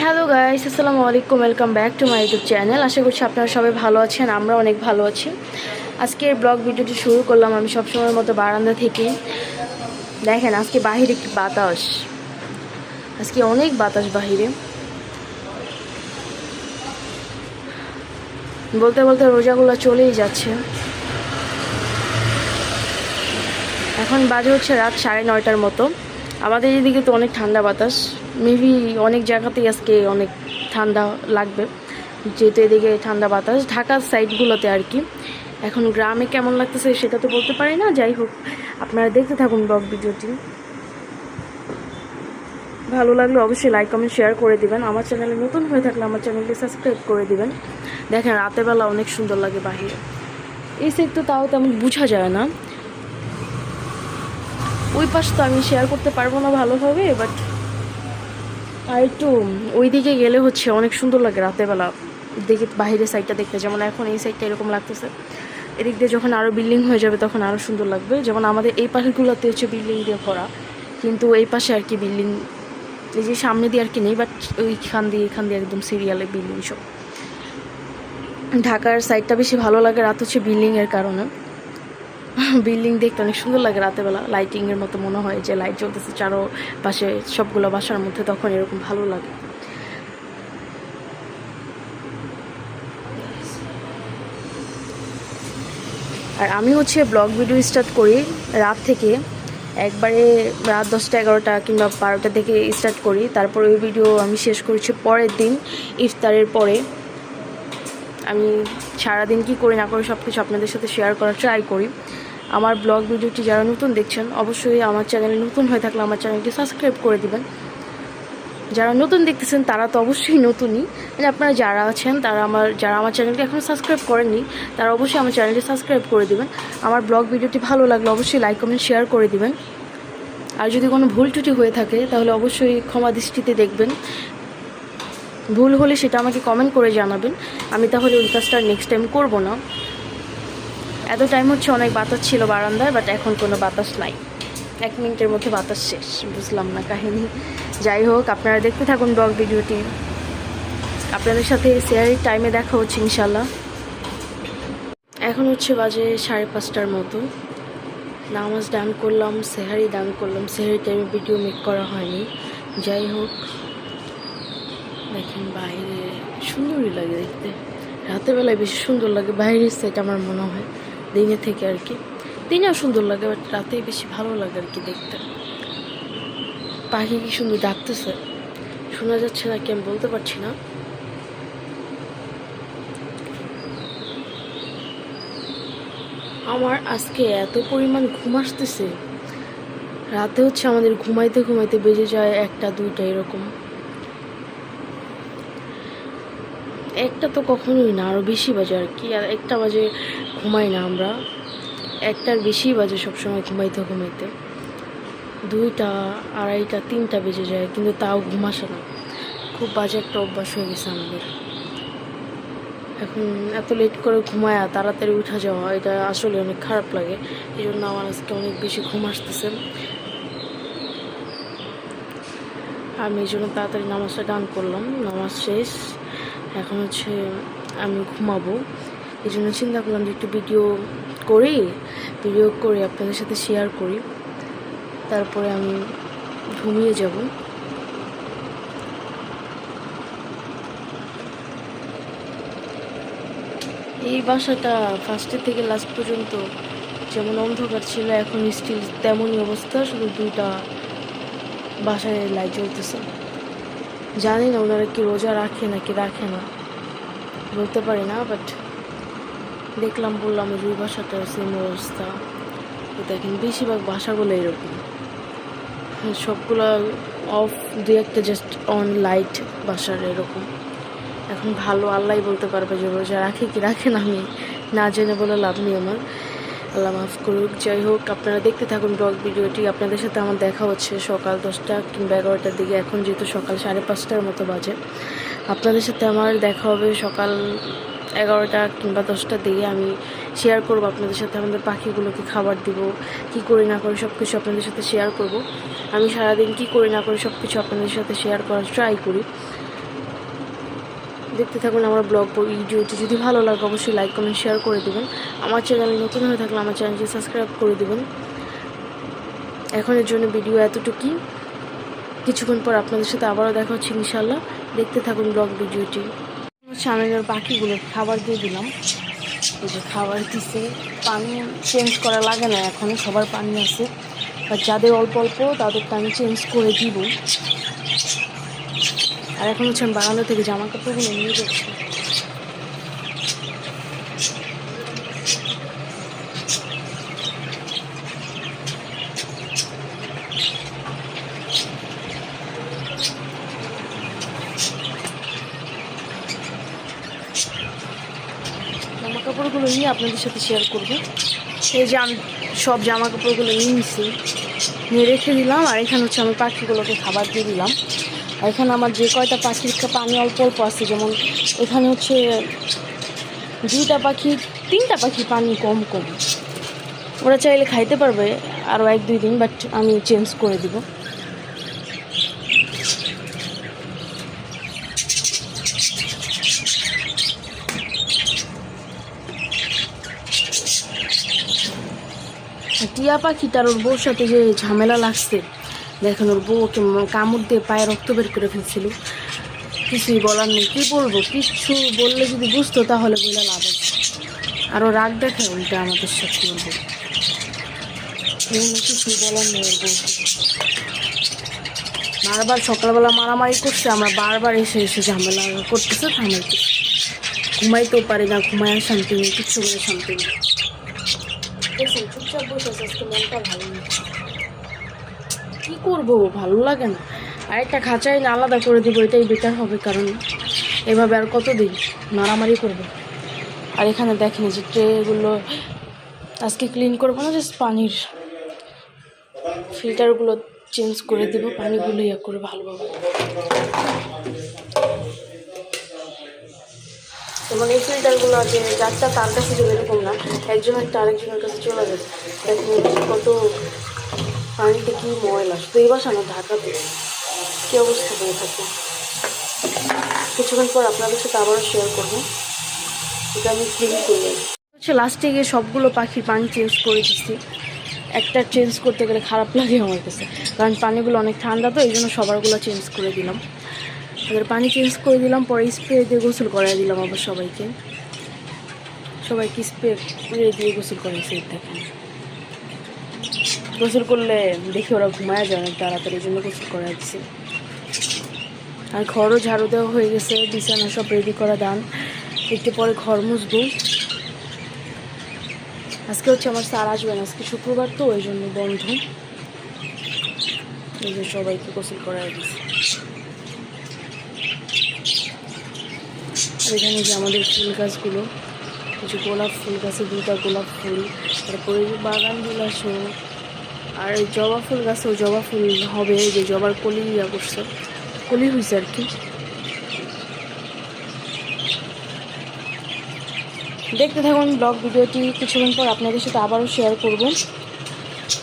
Hello guys, আসসালামু আলাইকুম। Welcome back to my YouTube channel. আশা করছি আপনারা সবাই ভালো আছেন, আমরা অনেক ভালো আছি। আজকের ব্লগ ভিডিওটি শুরু করলাম আমি সবসময়ের মতো বারান্দা থেকে। দেখেন আজকে বাহিরে কি বাতাস, আজকে অনেক বাতাস বাহিরে। বলতে বলতে রোজাগুলো চলেই যাচ্ছে। এখন বাজে হচ্ছে রাত 9:30 মতো। আমাদের এদিকে তো অনেক ঠান্ডা বাতাস, মেবি অনেক জায়গাতেই আজকে অনেক ঠান্ডা লাগবে, যেহেতু এদিকে ঠান্ডা বাতাস ঢাকার সাইডগুলোতে আর কি। এখন গ্রামে কেমন লাগতেছে সেটা তো বলতে পারি না। যাই হোক, আপনারা দেখতে থাকুন ব্লগ ভিডিওটি। ভালো লাগলে অবশ্যই লাইক কমেন্ট শেয়ার করে দিবেন। আমার চ্যানেলে নতুন হয়ে থাকলে আমার চ্যানেলটি সাবস্ক্রাইব করে দিবেন। দেখেন রাতের বেলা অনেক সুন্দর লাগে বাহিরে। এই সাইড তো তাও তেমন বোঝা যায় না, ওই পাশ তো আমি শেয়ার করতে পারবো না ভালোভাবে, বাট আর একটু ওই দিকে গেলে হচ্ছে অনেক সুন্দর লাগে রাতের বেলা দেখে বাইরের সাইডটা দেখতে। যেমন এখন এই সাইডটা এরকম লাগতেছে, এদিক দিয়ে যখন আরও বিল্ডিং হয়ে যাবে তখন আরও সুন্দর লাগবে। যেমন আমাদের এই পাশগুলোতে হচ্ছে বিল্ডিং দিয়ে ভরা, কিন্তু এই পাশে আর কি বিল্ডিং এই যে সামনে দিয়ে আর কি নেই, বাট এখান দিয়ে একদম সিরিয়ালে বিল্ডিং সব। ঢাকার সাইডটা বেশি ভালো লাগে রাত হচ্ছে বিল্ডিংয়ের কারণে। বিল্ডিং দেখতে অনেক সুন্দর লাগে রাতেরবেলা, লাইটিংয়ের মতো মনে হয় যে লাইট জ্বলতেছে চারপাশে সবগুলো বাসার মধ্যে, তখন এরকম ভালো লাগে। আর আমি হচ্ছে ব্লগ ভিডিও স্টার্ট করি রাত থেকে, একবারে রাত 10টা 11টা কিংবা 12টা থেকে স্টার্ট করি। তারপর ওই ভিডিও আমি শেষ করেছি পরের দিন ইফতারের পরে। আমি সারাদিন কী করি না করি সব কিছু আপনাদের সাথে শেয়ার করার ট্রাই করি। আমার ব্লগ ভিডিওটি যারা নতুন দেখছেন অবশ্যই আমার চ্যানেলে নতুন হয়ে থাকলে আমার চ্যানেলটি সাবস্ক্রাইব করে দিবেন। যারা নতুন দেখতেছেন তারা তো অবশ্যই নতুনই, মানে আপনারা যারা আছেন যারা আমার চ্যানেলটি এখনও সাবস্ক্রাইব করেননি তারা অবশ্যই আমার চ্যানেলটি সাবস্ক্রাইব করে দিবেন। আমার ব্লগ ভিডিওটি ভালো লাগলে অবশ্যই লাইক কমেন্ট শেয়ার করে দিবেন। আর যদি কোনো ভুল ত্রুটি হয়ে থাকে তাহলে অবশ্যই ক্ষমা দৃষ্টিতে দেখবেন। ভুল হলে সেটা আমাকে কমেন্ট করে জানাবেন, আমি তাহলে ওই কাজটা নেক্সট টাইম করবো না। এত টাইম হচ্ছে অনেক বাতাস ছিল বারান্দায়, বাট এখন কোনো বাতাস নাই। 1 মিনিটের মধ্যে বাতাস শেষ, বুঝলাম না কাহিনী। যাই হোক, আপনারা দেখতে থাকুন ব্লগ ভিডিওটি। আপনাদের সাথে শেয়ারের টাইমে দেখা হচ্ছে ইনশাল্লাহ। এখন হচ্ছে বাজে 5:30টার মতো। নামাজ ডান করলাম, সেহারি ডান করলাম। সেহারি টাইমে ভিডিও মেক করা হয়নি। যাই হোক, দেখেন বাইরে সুন্দরই লাগে দেখতে, রাতের বেলায় বেশি সুন্দর লাগে বাইরের সাইড আমার মনে হয় দিনের থেকে আর কি। দিনেও সুন্দর লাগে, বাট রাতেই বেশি ভালো লাগে আর কি দেখতে। পাখি কি সুন্দর ডাকতেছে, শোনা যাচ্ছে নাকি আমি বলতে পারছি না। আমার আজকে এত পরিমাণ ঘুম আসতেছে, রাতে হচ্ছে আমাদের ঘুমাইতে ঘুমাইতে বেজে যায় 1টা 2টা এরকম। 1টা তো কখনোই না, আরও বেশি বাজে আর কি। আর 1টা বাজে ঘুমাই না আমরা, 1টার বেশি বাজে সবসময় ঘুমাইতে ঘুমাইতে। 2টা 2:30 3টা বেজে যায়, কিন্তু তাও ঘুম আসে না। খুব বাজে একটা অভ্যাস হয়ে গেছে আমাদের। এখন এত লেট করে ঘুমায়া তাড়াতাড়ি উঠা যাওয়া, এটা আসলে অনেক খারাপ লাগে। এই জন্য আমার আজকে অনেক বেশি ঘুম আসতেছে। আমি এই জন্য তাড়াতাড়ি নামাজটা ডান করলাম। নামাজ শেষ, এখন হচ্ছে আমি ঘুমাবো। এই জন্য চিন্তা করলাম যে একটু ভিডিও করে আপনাদের সাথে শেয়ার করি, তারপরে আমি ঘুমিয়ে যাব। এই বাসাটা ফার্স্টের থেকে লাস্ট পর্যন্ত যেমন অন্ধকার ছিল, এখন স্টিল তেমনই অবস্থা, শুধু 2টা বাসায় লাইট জ্বলতেছে। জানি না ওনারা কি রোজা রাখে নাকি রাখে না, বলতে পারি না, বাট দেখলাম বললাম ওই বাসাটার সেম অবস্থা। তো দেখেন বেশিরভাগ বাসাগুলো এরকম, সবগুলো অফ, 2-1টা জাস্ট অন লাইট বাসার এরকম। এখন ভালো আল্লাহই বলতে পারবে যে রোজা রাখে কি রাখে না, আমি না জেনে বলে লাভ নেই আমার, আল্লাহ মাফ করুক। যাই হোক, আপনারা দেখতে থাকুন ব্লগ ভিডিওটি। আপনাদের সাথে আমার দেখা হচ্ছে সকাল 10টা কিংবা 11টার দিকে। এখন যেহেতু সকাল 5:30টার মতো বাজে, আপনাদের সাথে আমার দেখা হবে সকাল 11টা কিংবা 10টার দিকে। আমি শেয়ার করব আপনাদের সাথে আমাদের পাখিগুলোকে খাবার দিব, কি করি না করি সব কিছু আপনাদের সাথে শেয়ার করব। আমি সারাদিন কি করি না করি সব কিছু আপনাদের সাথে শেয়ার করার ট্রাই করি। দেখতে থাকুন আমার ব্লগ ভিডিওটি। যদি ভালো লাগে অবশ্যই লাইক কমেন্ট শেয়ার করে দেবেন। আমার চ্যানেলে নতুন হয়ে থাকলে আমার চ্যানেলটি সাবস্ক্রাইব করে দেবেন। এখনের জন্য ভিডিও এতটুকুই। কিছুক্ষণ পর আপনাদের সাথে আবারও দেখা হচ্ছে ইনশাল্লাহ। দেখতে থাকুন ব্লগ ভিডিওটি। আমি পাখিগুলো খাবার দিয়ে দিলাম। এই যে খাবার দিছে, পানি চেঞ্জ করা লাগে না, এখন সবার পানি আছে, আর যাদের অল্প অল্প তাদেরটা আমি চেঞ্জ করে দিব। আর এখন হচ্ছে আমি বারান্দা থেকে জামা কাপড়গুলো নিয়ে যাচ্ছি। জামা কাপড়গুলো নিয়ে আপনাদের সাথে শেয়ার করবো। এই যে আমি সব জামা কাপড়গুলো নিয়ে রেখে দিলাম। আর এখানে হচ্ছে আমি পাখিগুলোকে খাবার দিয়ে দিলাম। আর এখানে আমার যে কয়টা পাখির পানি অল্প অল্প আছে, যেমন এখানে হচ্ছে 2টা পাখি 3টা পাখি পানি কম কম, ওরা চাইলে খাইতে পারবে আরও 1-2 দিন, বাট আমি চেঞ্জ করে দিব। টিয়া পাখিটার ওর বউর সাথে যে ঝামেলা লাগছে, দেখেন ওর বউকে কামড় দিয়ে পায়ে রক্ত বের করে ফেলছিল। কিছুই বলার নেই, কী বলবো, কিচ্ছু বললে যদি বুঝতো তাহলে বলে লাভ আছে। আরও রাগ দেখে উল্টা আমাদের সাথে বলবো, কিছুই বলার নেই। ওর বউকে বারবার সকালবেলা মারামারি করছে, আমরা বারবার এসে এসে ঝামেলা করতেছে, থামাইতে ঘুমাইতেও পারি না, ঘুমায় শান্তি নেই, কিচ্ছু করে শান্তি নেই। দেখছেন চুপচাপ বসে আছে, আজকে মনটা ভালো নেই, কী করবো, ভালো লাগে না। আর একটা খাঁচাই না আলাদা করে দিব, এটাই বেটার হবে, কারণ এভাবে আর কতদিন মারামারি করবে। আর এখানে দেখেন যে ট্রেগুলো আজকে ক্লিন করবো না, জাস্ট পানির ফিল্টারগুলো চেঞ্জ করে দেব, পানিগুলো ইয়ে করে ভালোভাবে। এবং এই ফিল্টারগুলো যে যারটা তার কাছে চলে, এরকম না, একজনের একটা আরেকজনের কাছে চলে যাবে। দেখুন কত পানিতে কি ময়লা, শুধু এই বাসা না, ঢাকাতে কী অবস্থা হয়ে থাকে। কিছুক্ষণ পর আপনাদের সাথে আবারও শেয়ার করবো, এটা আমি ক্লিন করবো। হচ্ছে লাস্টে গিয়ে সবগুলো পাখির পানি চেঞ্জ করে দিচ্ছি। একটা চেঞ্জ করতে গেলে খারাপ লাগে আমার কাছে, কারণ পানিগুলো অনেক ঠান্ডা, তো এই জন্য সবারগুলো চেঞ্জ করে দিলাম। এবার পানি চেঞ্জ করে দিলাম, পরে স্প্রে দিয়ে গোসল করাই দিলাম আবার সবাইকে স্প্রে দিয়ে গোসল করাইছে। দেখেন গোসল করলে দেখি ওরা ঘুমায় যায় অনেক তাড়াতাড়ি, এই জন্য গোসল করাই দিচ্ছি। আর ঘরও ঝাড়ু দেওয়া হয়ে গেছে, বিছানা সব রেডি করা দান, একটু পরে ঘর মুছবো। আজকে হচ্ছে আমার স্যার আসবেন, আজকে শুক্রবার তো ওই জন্য বন্ধ। এই যে সবাইকে গোসল করাই দিচ্ছি। আর এখানে যে আমাদের ফুল গাছগুলো, কিছু গোলাপ ফুল গাছে 2টা গোলাপ ফুল, তারপরে বাগান বিলাসও, আর জবা ফুল গাছেও জবা ফুল হবে, এই যে জবার কলি ইয়া করছে, কলি হয়েছে আর কি। দেখতে থাকুন ব্লগ ভিডিওটি, কিছুক্ষণ পর আপনাদের সাথে আবারও শেয়ার করব।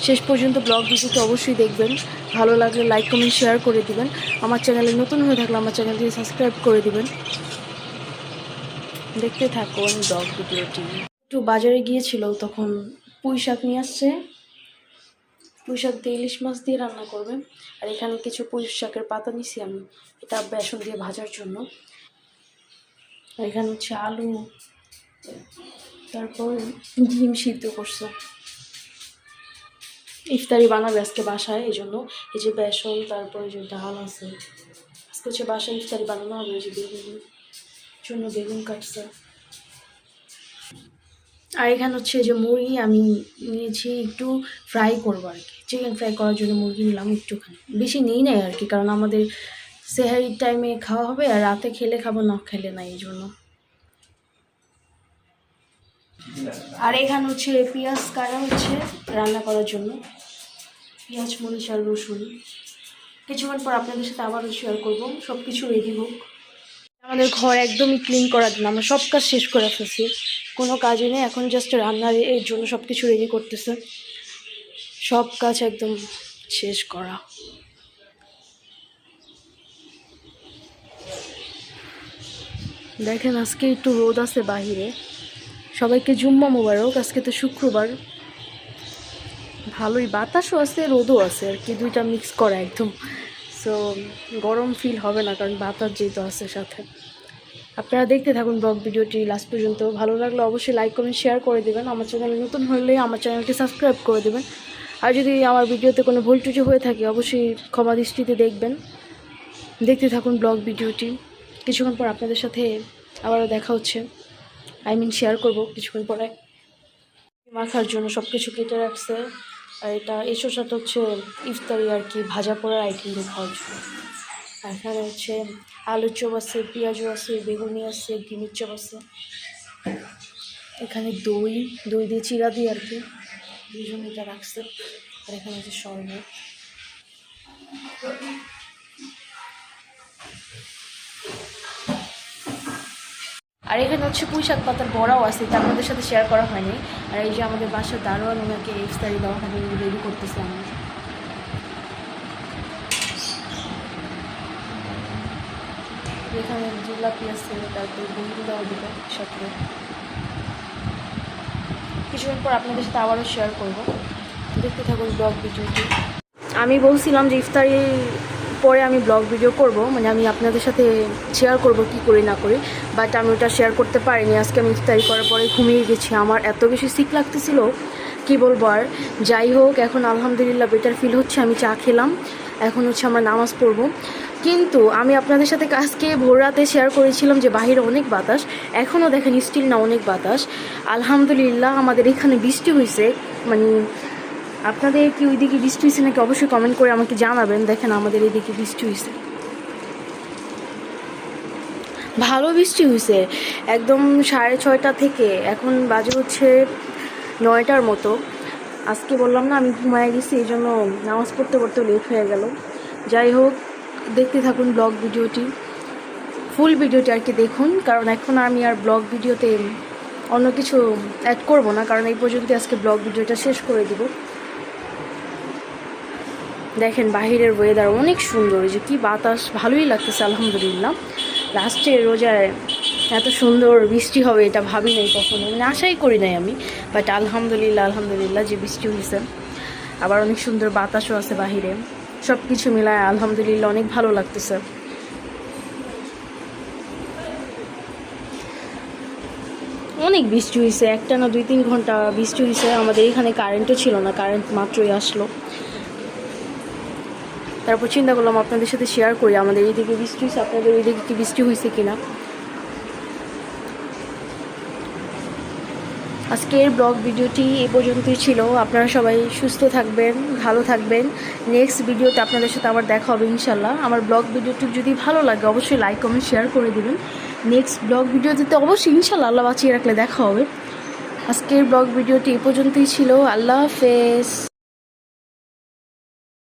শেষ পর্যন্ত ব্লগ ভিডিওটি অবশ্যই দেখবেন, ভালো লাগলে লাইক কমেন্ট শেয়ার করে দিবেন। আমার চ্যানেলে নতুন হয়ে থাকলে আমার চ্যানেলটি সাবস্ক্রাইব করে দিবেন। দেখতে থাকুন ব্লগ ভিডিওটি। একটু বাজারে গিয়েছিল, তখন পুঁই শাক নিয়ে আসছে, পুঁই শাক দিয়ে ইলিশ মাছ দিয়ে রান্না করবে। আর এখানে কিছু পুঁই শাকের পাতা নিছি আমি, এটা বেসন দিয়ে ভাজার জন্য। আর এখানে হচ্ছে আলু, তারপর ডিম সিদ্ধ করছে, ইফতারি বানাবে আজকে বাসায়, এই জন্য এই যে বেসন, তারপরে যে ডাল আছে, আজকে হচ্ছে বাসায় ইফতারি বানানো হবে। এই যে বেগুন জন্য বেগুন কাটছে। আর এখানে হচ্ছে যে মুরগি আমি নিয়েছি একটু ফ্রাই করবো আর কি, চিকেন ফ্রাই করার জন্য মুরগি নিলাম একটুখানি, বেশি নিই নাই আর কি, কারণ আমাদের সেহারির টাইমে খাওয়া হবে, আর রাতে খেলে খাবো, না খেলে না, এই জন্য। আর এখানে হচ্ছে পেঁয়াজ কাটা হচ্ছে রান্না করার জন্য, পেঁয়াজ মরিচ আর রসুন। কিছুক্ষণ পর আপনাদের সাথে আবারও শেয়ার করবো, সব কিছু রেডি হোক। আমাদের ঘর একদমই ক্লিন করার জন্য আমরা সব কাজ শেষ করে ফেলছি, কোনো কাজই নেই, এখন জাস্ট রান্নার এর জন্য সব কিছু রেডি করতেছে, সব কাজ একদম শেষ করা। দেখেন আজকে একটু রোদ আছে বাহিরে। সবাইকে জুম্মা মোবারক। আজকে তো শুক্রবার, ভালোই বাতাসও আছে রোদও আছে আর কি, দুইটা মিক্স করা একদম। সো গরম ফিল হবে না কারণ বাতাস যেহেতু আছে সাথে। আপনারা দেখতে থাকুন ব্লগ ভিডিওটি লাস্ট পর্যন্ত। ভালো লাগলে অবশ্যই লাইক কমেন্ট শেয়ার করে দেবেন। আমার চ্যানেল নতুন হলে আমার চ্যানেলটি সাবস্ক্রাইব করে দেবেন। আর যদি আমার ভিডিওতে কোনো ভুল ত্রুটি হয়ে থাকে অবশ্যই ক্ষমা দৃষ্টিতে দেখবেন। দেখতে থাকুন ব্লগ ভিডিওটি। কিছুক্ষণ পর আপনাদের সাথে আবারও দেখা হচ্ছে, শেয়ার করব কিছুক্ষণ পরে। মাখার জন্য সব কিছু কেটে রাখছে। আর এটা এই শসাটা হচ্ছে ইফতারি আর কি, ভাজা পোড়ার আইটেম দিয়ে খাওয়ার জন্য। আর এখানে হচ্ছে আলুর চপ আছে, পেঁয়াজও আছে, বেগুনি আছে, ডিমের চপ আছে। এখানে দই দিয়ে চিরা দিয়ে আর কি দুজন এটা রাখছে। আর এখানে হচ্ছে শরবত। আর এখানে হচ্ছে পুঁই শাক পাতার বড়াও আছে, এটা আপনাদের সাথে শেয়ার করা হয়নি। আর এই যে আমাদের বাসার দারোয়ান, ওনাকে ইফতারি দেওয়া হবে, রেডি করতেছে। আমরা এখানে জিলাপি আছে, তারপরে বন্ধু দেওয়া দেবে সাথে। কিছুক্ষণ পর আপনাদের সাথে আবারও শেয়ার করব, দেখতে থাকুন ব্লগ ভিডিওটি। আমি বলছিলাম যে ইফতারি পরে আমি ব্লগ ভিডিও করব, মানে আমি আপনাদের সাথে শেয়ার করব কি করি না করি, বাট আমি ওটা শেয়ার করতে পারিনি। আজকে আমি ইফতারি করার পরে ঘুমিয়ে গেছি, আমার এত বেশি সিক লাগতেছিল কি বলবো। আর যাই হোক, এখন আলহামদুলিল্লাহ বেটার ফিল হচ্ছে। আমি চা খেলাম, এখন হচ্ছে আমরা নামাজ পড়ব। কিন্তু আমি আপনাদের সাথে আজকে ভোর রাতে শেয়ার করেছিলাম যে বাহিরে অনেক বাতাস, এখনও দেখেন স্টিল না অনেক বাতাস। আলহামদুলিল্লাহ আমাদের এখানে বৃষ্টি হয়েছে। মানে আপনাদের কি ওইদিকে বৃষ্টি হয়েছে নাকি অবশ্যই কমেন্ট করে আমাকে জানাবেন। দেখেন আমাদের এইদিকে বৃষ্টি হয়েছে, ভালো বৃষ্টি হয়েছে একদম 6:30 থেকে এখন বাজে হচ্ছে 9টার মতো। আজকে বললাম না আমি ঘুমায় গেছি, এই জন্য নামাজ পড়তে পড়তে লেট হয়ে গেল। যাই হোক, দেখতে থাকুন ব্লগ ভিডিওটি, ফুল ভিডিওটি আর কি দেখুন, কারণ এখন আমি আর ব্লগ ভিডিওতে অন্য কিছু অ্যাড করব না, কারণ এই পর্যন্ত আজকে ব্লগ ভিডিওটা শেষ করে দিব। দেখেন বাহিরের ওয়েদার অনেক সুন্দর, যে কি বাতাস, ভালোই লাগতেছে আলহামদুলিল্লাহ। লাস্টে রোজায় এত সুন্দর বৃষ্টি হবে এটা ভাবি নাই কখনো, মানে আশাই করি নাই আমি। বাট আলহামদুলিল্লাহ যে বৃষ্টি হয়েছে, আবার অনেক সুন্দর বাতাসও আছে বাহিরে, সব কিছু মিলায় আলহামদুলিল্লাহ অনেক ভালো লাগতেছে। অনেক বৃষ্টি হয়েছে, একটা না 2-3 ঘন্টা বৃষ্টি হয়েছে। আমাদের এখানে কারেন্টও ছিল না, কারেন্ট মাত্রই আসলো। তারপর চিন্তা করলাম আপনাদের সাথে শেয়ার করি আমাদের এইদিকে বৃষ্টি হয়েছে, আপনাদের ওইদিকে কি বৃষ্টি হয়েছে কিনা। আজকের ব্লগ ভিডিওটি এই পর্যন্তই ছিল। আপনারা সবাই সুস্থ থাকবেন, ভালো থাকবেন। নেক্সট ভিডিওতে আপনাদের সাথে আবার দেখা হবে ইনশাল্লাহ। আমার ব্লগ ভিডিওটি যদি ভালো লাগে অবশ্যই লাইক কমেন্ট শেয়ার করে দেবেন। নেক্সট ব্লগ ভিডিওতে অবশ্যই ইনশাল্লাহ আল্লাহ বাঁচিয়ে রাখলে দেখা হবে। আজকের ব্লগ ভিডিওটি এই পর্যন্তই ছিল। আল্লাহ হাফেজ।